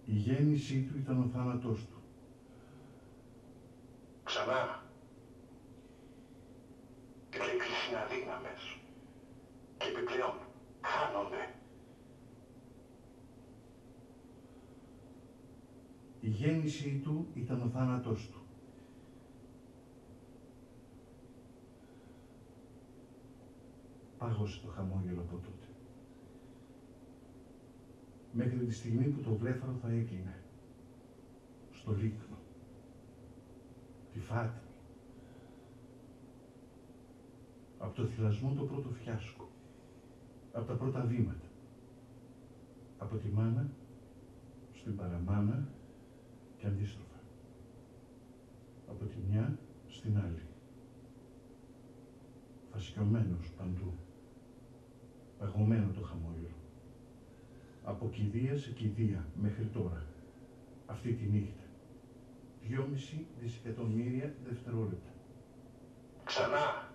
Η γέννησή του ήταν ο θάνατός του. Ξανά. Οι λέξεις είναι αδύναμες. Και επιπλέον χάνονται. Η γέννησή του ήταν ο θάνατός του. Πάγωσε το χαμόγελο από τότε. Μέχρι τη στιγμή που το βλέφαρο θα έκλεινε. Στο λίκνο. Τη Φάτιμη. Από το θυλασμό το πρώτο φιάσκο. Από τα πρώτα βήματα. Από τη μάνα στην παραμάνα και αντίστροφα. Από τη μια στην άλλη. Φασκιωμένος παντού. Παγωμένο το χαμόγελο. Από κηδεία σε κηδεία μέχρι τώρα. Αυτή τη νύχτα. 2,5 δισεκατομμύρια δευτερόλεπτα. Ξανά.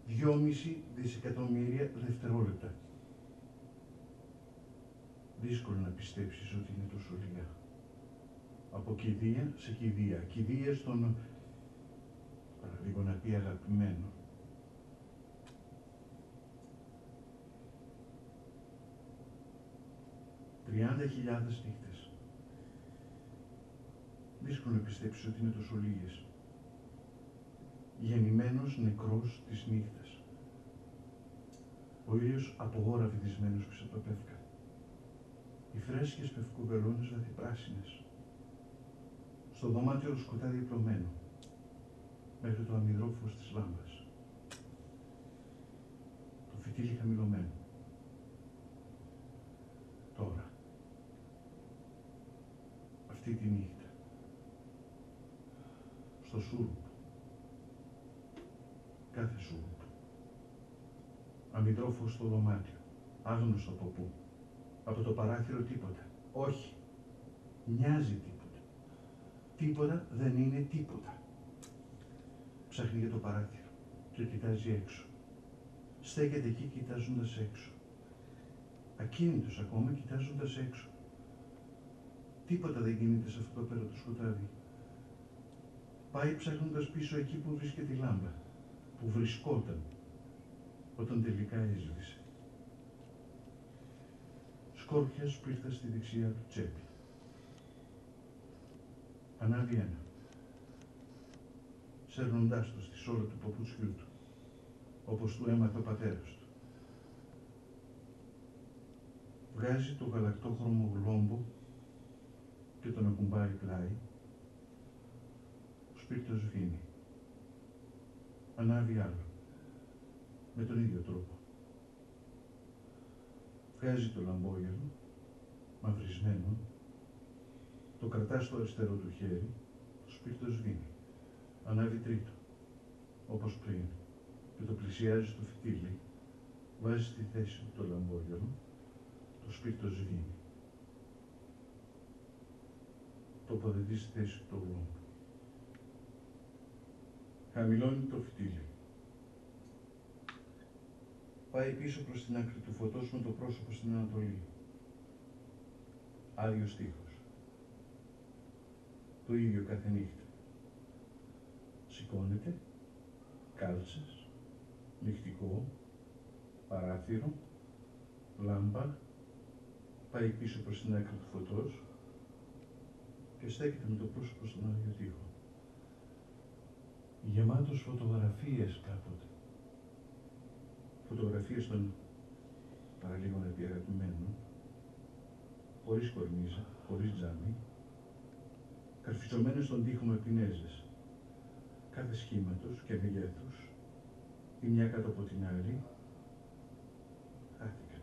2,5 δισεκατομμύρια δευτερόλεπτα. Δύσκολο να πιστέψεις ότι είναι τόσο λίγα. Από κηδεία σε κηδεία. Κηδεία στον, παραλίγο να πει αγαπημένο. $30.000 νύχτες. Δύσκολο να πιστέψεις ότι είναι τόσο λίγες. Γεννημένος νεκρός της νύχτας. Ο ήλιος από βυθισμένος πίσω από το πεύκα. Οι φρέσκες πευκοβελώνες βαθυπράσινες. Στο δωμάτιο σκοτάδι πλωμένο. Μέχρι το αμυδρό φως της λάμπας. Το φυτίλι χαμηλωμένο. Τώρα. Αυτή τη νύχτα. Στο σούρουπ. Κάθε σούρουπ. Αμυδρό φως στο δωμάτιο. Άγνωστο από πού. Από το παράθυρο τίποτα. Όχι. Μοιάζει τίποτα. Τίποτα δεν είναι τίποτα. Ψάχνει για το παράθυρο και κοιτάζει έξω. Στέκεται εκεί κοιτάζοντας έξω. Ακίνητος ακόμα κοιτάζοντας έξω. Τίποτα δεν κινείται σε αυτό πέρα το σκοτάδι. Πάει ψάχνοντας πίσω εκεί που βρίσκεται η λάμπα. Που βρισκόταν όταν τελικά έσβησε. Σκόρπια σπίρτα στη δεξιά του τσέπη. Ανάβει ένα. Σέρνοντάς το στη σόλα του παπουτσιού του, όπως του έμαθε ο πατέρας του. Βγάζει το γαλακτόχρωμο γλόμπο και τον ακουμπάει πλάι. Ο σπίρτος σβήνει. Ανάβει άλλο. Με τον ίδιο τρόπο. Βγάζει το λαμπόγελο, μαυρισμένο, το κρατά στο αριστερό του χέρι, το σπίρτος σβήνει. Ανάβει τρίτο, όπως πριν, και το πλησιάζει στο φυτίλι, βάζει στη θέση του το λαμπόγελο, το σπίρτος σβήνει. Τοποθετεί στη θέση του το γλόμπο. Χαμηλώνει το φυτίλι. Πάει πίσω προς την άκρη του φωτός με το πρόσωπο στην Ανατολή. Άδειος τοίχος. Το ίδιο κάθε νύχτα. Σηκώνεται, κάλτσες, νυχτικό, παράθυρο, λάμπα, πάει πίσω προς την άκρη του φωτός και στέκεται με το πρόσωπο στον άδειο τοίχο. Γεμάτος φωτογραφίες κάποτε. Φωτογραφίες των παραλίγων επιαγαπημένων, χωρίς κορνίζα, χωρίς τζάμι, καρφιτσωμένες στον τοίχο με πινέζες, κάθε σχήματος και μεγέθους, η μια κάτω από την άλλη, χάθηκαν.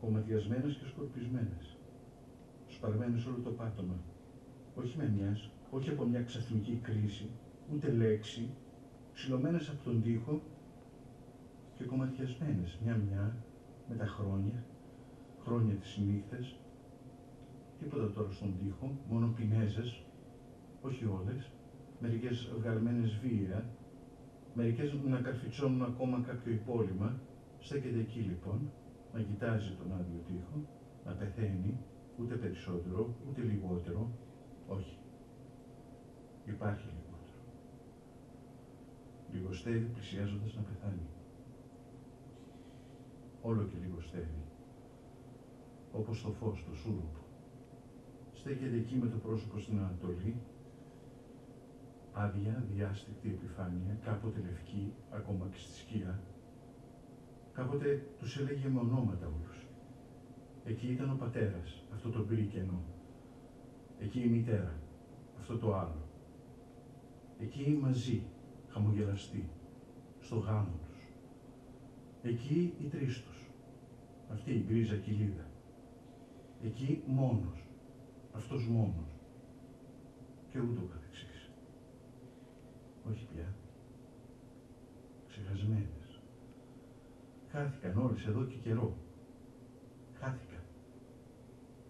Κομματιασμένες και σκορπισμένες, σπαρμένες όλο το πάτωμα, όχι από μια ξαφνική κρίση, ούτε λέξη, ψηλωμένες από τον τοίχο και κομματιασμένες μια-μια με τα χρόνια της νύχτες, τίποτα τώρα στον τοίχο, μόνο πινέζες, όχι όλες, μερικές βγαλμένες βία, μερικές να καρφιτσώνουν ακόμα κάποιο υπόλοιμα, στέκεται εκεί λοιπόν, να κοιτάζει τον άδειο τοίχο, να πεθαίνει, ούτε περισσότερο, ούτε λιγότερο. Όχι. Υπάρχει λιγότερο. Λιγοστεύει πλησιάζοντας να πεθάνει. Όλο και λιγοστεύει. Όπως το φως, το σούρουπο. Στέκεται εκεί με το πρόσωπο στην Ανατολή, άδεια, διάστηκτη επιφάνεια, κάποτε λευκή, ακόμα και στη σκία. Κάποτε τους έλεγε με ονόματα όλους. Εκεί ήταν ο πατέρας, αυτό το γκρι κενό. Εκεί η μητέρα, αυτό το άλλο. Εκεί μαζί, χαμογελαστοί, στο γάμο τους. Εκεί οι τρεις τους, αυτή η γκρίζα κοιλίδα. Εκεί μόνος, αυτός μόνος. Και ούτω καθεξής. Όχι πια. Ξεχασμένες. Χάθηκαν όλες εδώ και καιρό. Χάθηκαν.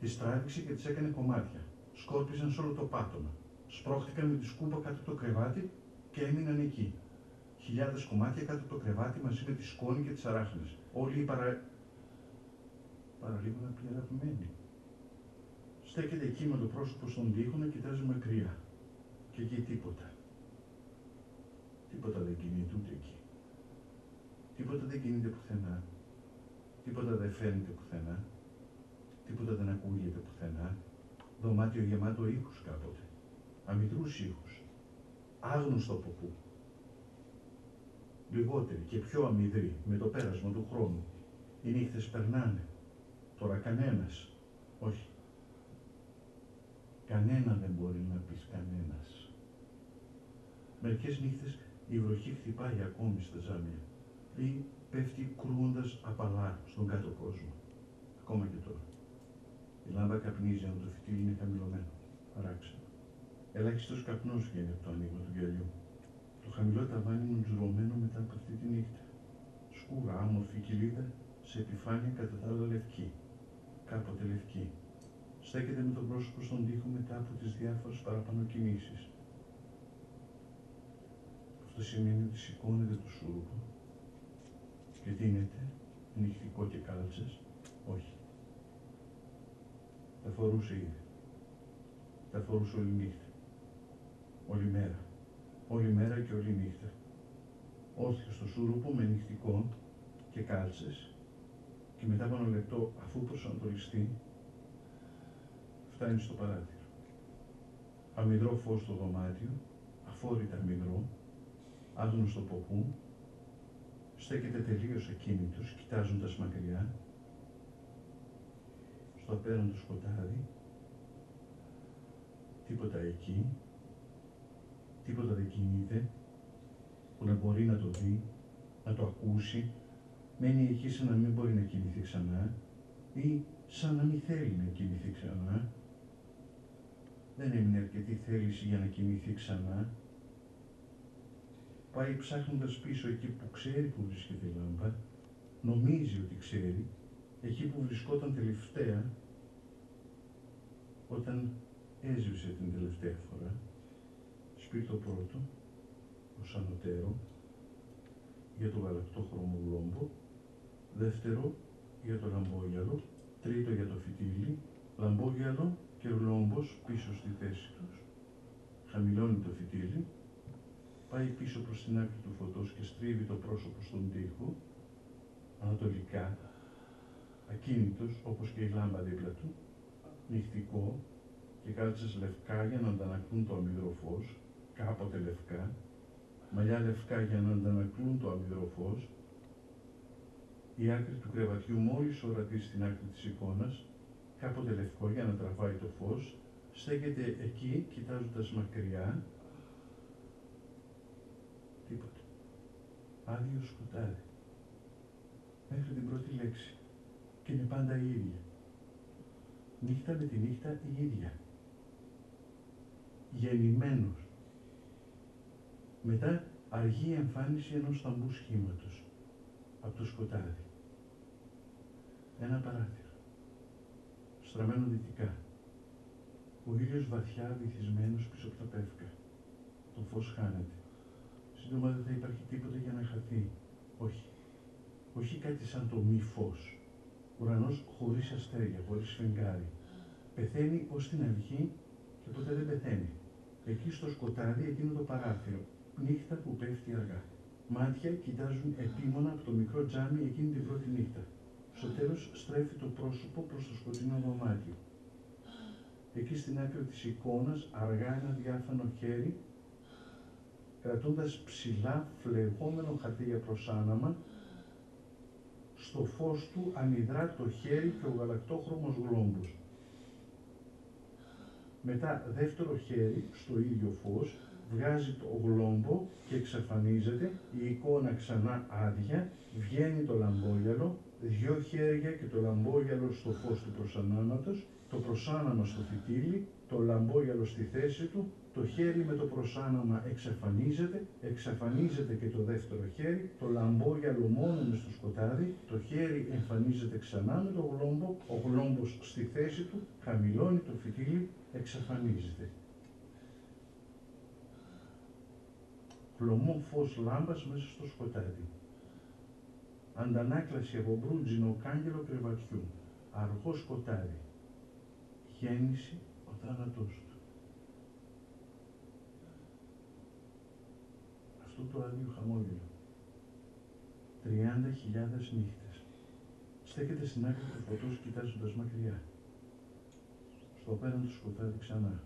Τις τράβηξε και τις έκανε κομμάτια. Σκόρπισαν σε όλο το πάτωμα. Σπρώχτηκαν με τη σκούπα κάτω το κρεβάτι και έμειναν εκεί. Χιλιάδες κομμάτια κάτω το κρεβάτι μαζί με τη σκόνη και τις αράχνες. Όλοι οι παραλίγο να πληραβημένοι. Στέκεται εκεί με το πρόσωπο στον τοίχο να κοιτάζει μακριά. Και εκεί τίποτα. Τίποτα δεν κινείται ούτε εκεί. Τίποτα δεν κινείται πουθενά. Τίποτα δεν φαίνεται πουθενά. Τίποτα δεν ακούγεται πουθενά. Δωμάτιο γεμάτο ήχους κάποτε. Αμυδρούς ήχους. Άγνωστο από πού. Λιγότεροι και πιο αμυδροί με το πέρασμα του χρόνου. Οι νύχτες περνάνε. Τώρα κανένας. Όχι. Κανένα δεν μπορεί να πεις κανένας. Μερικές νύχτες η βροχή χτυπάει ακόμη στα ζάμια ή πέφτει κρούοντας απαλά στον κάτω κόσμο. Ακόμα και τώρα. Η λάμπα καπνίζει αν το φυτίλι είναι χαμηλωμένο, παράξενο. Ελάχιστος καπνός βγαίνει από το ανοίγμα του γυαλιού. Το χαμηλό ταβάνι είναι τζουρωμένο μετά από αυτή τη νύχτα. Σκούρα, άμορφη κοιλίδα, σε επιφάνεια κατά τα άλλα λευκή. Κάποτε λευκή. Στέκεται με το πρόσωπο στον τοίχο μετά από τις διάφορες παραπάνω κινήσεις. Αυτό σημαίνει ότι σηκώνεται το σούρουπο και δίνεται νυχτικό και κάλτσες. Όχι. Τα φορούσε ήδη. Τα φορούσε όλη νύχτα. Όλη μέρα. Όλη μέρα και όλη νύχτα. Όρθιο στο σούρουπο με νυχτικό και κάλτσες και μετά από ένα λεπτό, αφού προσανατολιστεί, φτάνει στο παράθυρο. Αμυδρό φως στο δωμάτιο, αφόρητα αμυδρό, άγνωστο από πού, στέκεται τελείως ακίνητος, κοιτάζοντας μακριά, στο απέραντο σκοτάδι, τίποτα εκεί, τίποτα δεν κινείται, που να μπορεί να το δει, να το ακούσει, μένει εκεί σαν να μην μπορεί να κινηθεί ξανά ή σαν να μην θέλει να κινηθεί ξανά. Δεν έμεινε αρκετή θέληση για να κινηθεί ξανά. Πάει ψάχνοντας πίσω εκεί που ξέρει που βρίσκεται η λάμπα, νομίζει ότι ξέρει, εκεί που βρισκόταν τελευταία, όταν έζησε την τελευταία φορά, σπίρτο πρώτο, ως ανωτέρω, για το γαλακτόχρωμο γλόμπο, δεύτερο για το λαμπόγιαλο, τρίτο για το φυτίλι, λαμπόγιαλο και λόμπος πίσω στη θέση τους. Χαμηλώνει το φυτίλι, πάει πίσω προς την άκρη του φωτός και στρίβει το πρόσωπο στον τοίχο, ανατολικά, ακίνητος όπως και η λάμπα δίπλα του, νυχτικό και κάλτσες λευκά για να αντανακλούν το αμυδρό φως, κάποτε λευκά, μαλλιά λευκά για να αντανακλούν το αμυδρό φως, η άκρη του κρεβατιού μόλις ορατή στην άκρη της εικόνας, κάποτε λευκό για να τραβάει το φως, στέκεται εκεί κοιτάζοντας μακριά. Τίποτα. Άδειο σκοτάδι. Μέχρι την πρώτη λέξη. Και είναι πάντα η ίδια. Νύχτα με τη νύχτα η ίδια. Γεννημένος. Μετά αργή εμφάνιση ενός θαμπού σχήματος. Από το σκοτάδι. Ένα παράθυρο. Στραμμένο δυτικά. Ο ήλιος βαθιά βυθισμένος πίσω από τα πεύκα. Το φως χάνεται. Σύντομα δεν θα υπάρχει τίποτα για να χαθεί. Όχι. Όχι κάτι σαν το μη φως. Ουρανός χωρίς αστέρια, χωρίς φεγγάρι. Πεθαίνει ως την αρχή και ποτέ δεν πεθαίνει. Εκεί στο σκοτάδι εκείνο το παράθυρο. Νύχτα που πέφτει αργά. Μάτια κοιτάζουν επίμονα από το μικρό τζάμι εκείνη την πρώτη νύχτα. Στο τέλος στρέφει το πρόσωπο προς το σκοτεινό δωμάτιο. Εκεί στην άκρη της εικόνας, αργά ένα διάφανο χέρι, κρατώντας ψηλά φλεγόμενο χαρτί για προσάναμα, στο φως του ανυδρά το χέρι και ο γαλακτόχρωμος γλόμπος. Μετά δεύτερο χέρι στο ίδιο φως, βγάζει το γλόμπο και εξαφανίζεται, η εικόνα ξανά άδεια, βγαίνει το λαμπόγιαλο, δυο χέρια και το λαμπόγιαλο στο φως του προσανάματος, το προσάναμα στο φυτίλι, το λαμπόγιαλο στη θέση του, το χέρι με το προσάναμα εξαφανίζεται και το δεύτερο χέρι, το λαμπόγιαλο μόνο μες στο σκοτάδι, το χέρι εμφανίζεται ξανά με το γλόμπο, ο γλόμπος στη θέση του, χαμηλώνει το φυτίλι, εξαφανίζεται. Χλωμό φως λάμπας μέσα στο σκοτάδι. Αντανάκλαση από μπρούτζινο κάγκελο κρεβατιού. Αργό σκοτάδι. Γέννηση ο θάνατός του. Αυτό το άδειο χαμόγελο. 30.000 νύχτες. Στέκεται στην άκρη του φωτός κοιτάζοντας μακριά. Στο πέραν του σκοτάδι ξανά.